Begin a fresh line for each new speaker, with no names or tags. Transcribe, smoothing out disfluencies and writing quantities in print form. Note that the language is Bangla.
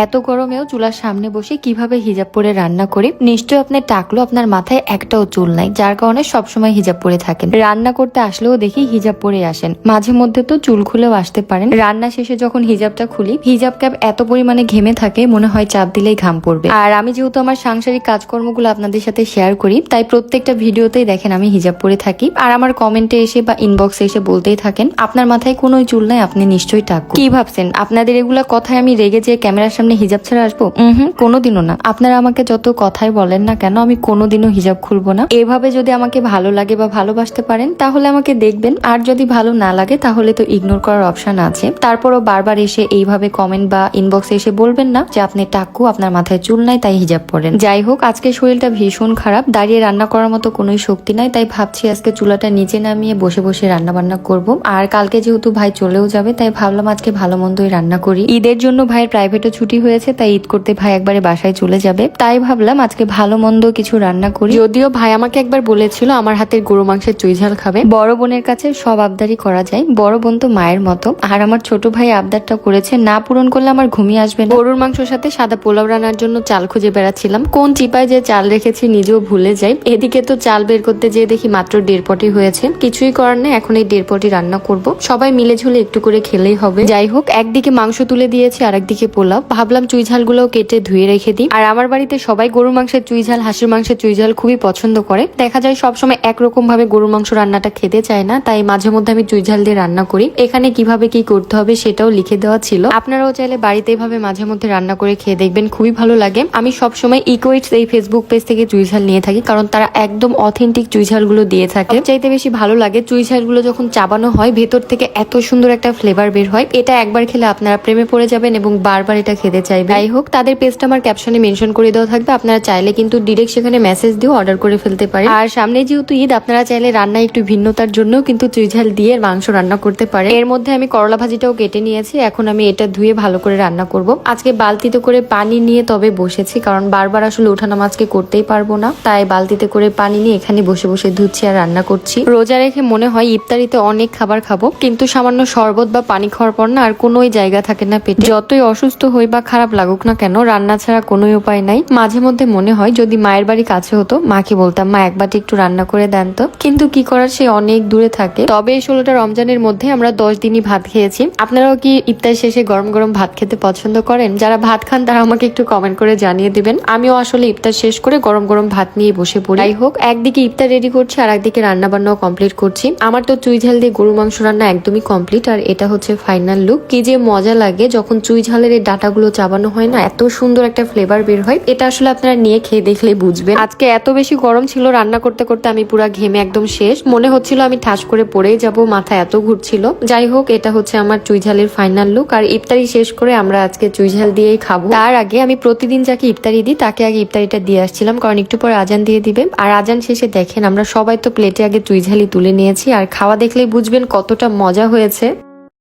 এত গরমেও চুলার সামনে বসে কিভাবে হিজাব পরে রান্না করি। নিশ্চয় আপনি টাকলো আপনার মাথায় একটাও চুল নাই, যার কারণে সবসময় হিজাব পরে থাকেন। রান্না করতে আসলেও দেখি হিজাব পরে আসেন, মাঝে মধ্যে তো চুল খুলেও আসতে পারেন। রান্না শেষে যখন হিজাবটা খুলি, হিজাব ক্যাপ এত পরিমাণে ঘেমে থাকে মনে হয় চাপ দিলেই ঘাম পড়বে। আর আমি যেহেতু আমার সাংসারিক কাজকর্মগুলো আপনাদের সাথে শেয়ার করি, তাই প্রত্যেকটা ভিডিওতেই দেখেন আমি হিজাব পরে থাকি। আর আমার কমেন্টে এসে বা ইনবক্সে এসে বলতেই থাকেন আপনার মাথায় কোনো চুল নাই, আপনি নিশ্চয়ই টাকলো। কি ভাবছেন আপনাদের এগুলা কথায় আমি রেগে যে ক্যামেরার সামনে হিজাব ছাড়া আসবো? কোনোদিনও না। আপনারা আমাকে যত কথাই বলেন না কেন, আমি কোনোদিনও হিজাব খুলবো না। এভাবে যদি আমাকে ভালো লাগে বা ভালোবাসতে পারেন তাহলে আমাকে দেখবেন, আর যদি ভালো না লাগে তাহলে তো ইগনোর করার অপশন আছে। তারপরও বারবার এসে এইভাবে কমেন্ট বা ইনবক্সে এসে বলবেন না যে আপনি টাক্কু, আপনার মাথায় চুল নাই তাই হিজাব পরেন। যাই হোক, আজকে শরীরটা ভীষণ খারাপ, দাঁড়িয়ে রান্না করার মতো কোনো শক্তি নাই, তাই ভাবছি আজকে চুলাটা নিচে নামিয়ে বসে বসে রান্না বান্না করব। আর কালকে যেহেতু ভাই চলেও যাবে, তাই ভাবলাম আজকে ভালো মন্দই রান্না করি। ঈদের জন্য ভাইয়ের প্রাইভেটও ছুটি হয়েছে, তাই ঈদ করতে ভাই একবারে বাসায় চলে যাবে, তাই ভাবলাম আজকে ভালো মন্দ কিছু রান্না করি। যদিও ভাই আমাকে একবার বলেছিল আমার হাতের গরু মাংসের চুইঝাল খাবে। বড় বোনের কাছে সব আবদারই করা যায়, বড় বোন তো মায়ের মতো। আর আমার ছোট ভাই আবদারটা করেছে, না পূরণ করলে আমার ঘুমিয়ে আসবে না। গরুর মাংসের সাথে সাদা পোলাও রান্নার জন্য চাল খুঁজে বেড়াচ্ছিলাম, কোন চিপায় যে চাল রেখেছি নিজেও ভুলে যাই। এদিকে তো চাল বের করতে যেয়ে দেখি মাত্র 1.5 পটি হয়েছে। কিছুই করার নেই, এখন এই 1.5 পটি রান্না করব। সবাই মিলে ঝুলে একটু করে খেলেই হবে। যাই হোক, একদিকে মাংস তুলে দিয়েছি আর একদিকে পোলাও। ভাবলাম চুইঝাল গুলো কেটে ধুয়ে রেখে দিই। আর আমার বাড়িতে সবাই গরুর মাংসের চুইঝাল, হাঁসের মাংসের চুইঝাল খুবই পছন্দ করে। দেখা যায় সবসময় একরকম ভাবে গরুর মাংস রান্নাটা খেতে চায় না, তাই মাঝে মধ্যে আমি চুইঝাল দিয়ে রান্না করি। এখানে কিভাবে কি করতে হবে সেটাও লিখে দেওয়া ছিল, আপনারাও চাইলে বাড়িতে এভাবে মাঝে মধ্যে রান্না করে খেয়ে দেখবেন, খুবই ভালো লাগে। আমি সবসময় ইকোইটস এই ফেসবুক পেজ থেকে চুইঝাল নিয়ে থাকি, কারণ তারা একদম অথেন্টিক চুইঝাল গুলো দিয়ে থাকে। চাইতে বেশি ভালো লাগে চুইঝাল গুলো যখন চাবানো হয়, ভেতর থেকে এত সুন্দর একটা ফ্লেভার বের হয়। এটা একবার খেলে আপনারা প্রেমে পড়ে যাবেন এবং বারবার এটা খেতে চাইবেন। যাই হোক, তাদের পেজটা আমার ক্যাপশনে মেনশন করে দেওয়া থাকবে, আপনারা চাইলে কিন্তু ডিরেক্ট সেখানে মেসেজ দিয়ে অর্ডার করে ফেলতে পারেন। আর সামনে যেহেতু ঈদ, আপনারা চাইলে রান্না একটু ভিন্নতার জন্য কিন্তু চুইঝাল দিয়ে মাংস রান্না করতে পারেন। এর মধ্যে আমি করলা ভাজিটাও কেটে নিয়েছি, এখন আমি এটা ধুয়ে ভালো করে রান্না করব। আজকে বালতিতে করে পানি নিয়ে তবে বসেছি, কারণ বারবার আসলে ওঠানামা আজকে করতেই পারবো না, তাই বালতিতে করে পানি নিয়ে এখানে বসে বসে ধুচ্ছি আর রান্না করছি। রোজা রেখে মনে হয় ইফতারিতে অনেক খাবার খাবো, কিন্তু সামান্য শরবত বা পানি খাওয়ার পর না আর কোনোই জায়গা থাকে না পেটে। যতই অসুস্থ হই বা খারাপ লাগুক না কেন, রান্না ছাড়া কোনো উপায় নাই। মাঝে মধ্যে মনে হয় যদি মায়ের বাড়ি কাছে হতো, মাকে বলতাম মা একবারটি একটু রান্না করে দেন তো, কিন্তু কি করার, সে অনেক দূরে থাকে। তবে এই 16টা রমজানের মধ্যে আমরা 10 দিনই ভাত খেয়েছি। আপনারাও কি ইফতার শেষে গরম গরম ভাত খেতে পছন্দ করেন? যারা ভাত খান তারা আমাকে একটু কমেন্ট করে জানিয়ে দিবেন। আমিও আসলে ইফতার শেষ করে গরম গরম ভাত নিয়ে বসে পড়ি। যাই হোক, একদিকে ইফতার রেডি করছি আর একদিকে রান্না বান্নাও কমপ্লিট করছি। আমার তো চুইঝাল দিয়ে গরু মাংস রান্না একদমই কমপ্লিট, আর এটা হচ্ছে ফাইনাল লুক। কি যে মজা লাগে যখন চুইঝালের এই ডাটাগুলো চাবানো হয় না, এত সুন্দর একটা ফ্লেভার বের হয়। এটা আসলে আপনারা নিয়ে খেয়ে দেখলেই বুঝবেন। আজকে এত বেশি গরম ছিল, রান্না করতে করতে আমি পুরা ঘেমে একদম শেষ। মনে হচ্ছিল আমি ঠাস করে পড়েই যাব, মাথা এত ঘুরছিল। যাই হোক, এটা হচ্ছে আমার চুইঝালের ফাইনাল লুক। আর ইফতারি শেষ করে আমরা আজকে চুইঝাল দিয়েই খাবো। তার আগে আমি প্রতিদিন যাকে ইফতারি দিই তাকে আগে ইফতারিটা দিয়ে আসছিলাম, কারণ একটু পরে আজান দিয়ে দিবে। আর আজান শেষে দেখেন আমরা সবাই তো প্লেটে আগে চুইঝালি তুলে নিয়েছি, আর খাওয়া দেখলেই বুঝবেন কতটা মজা হয়েছে।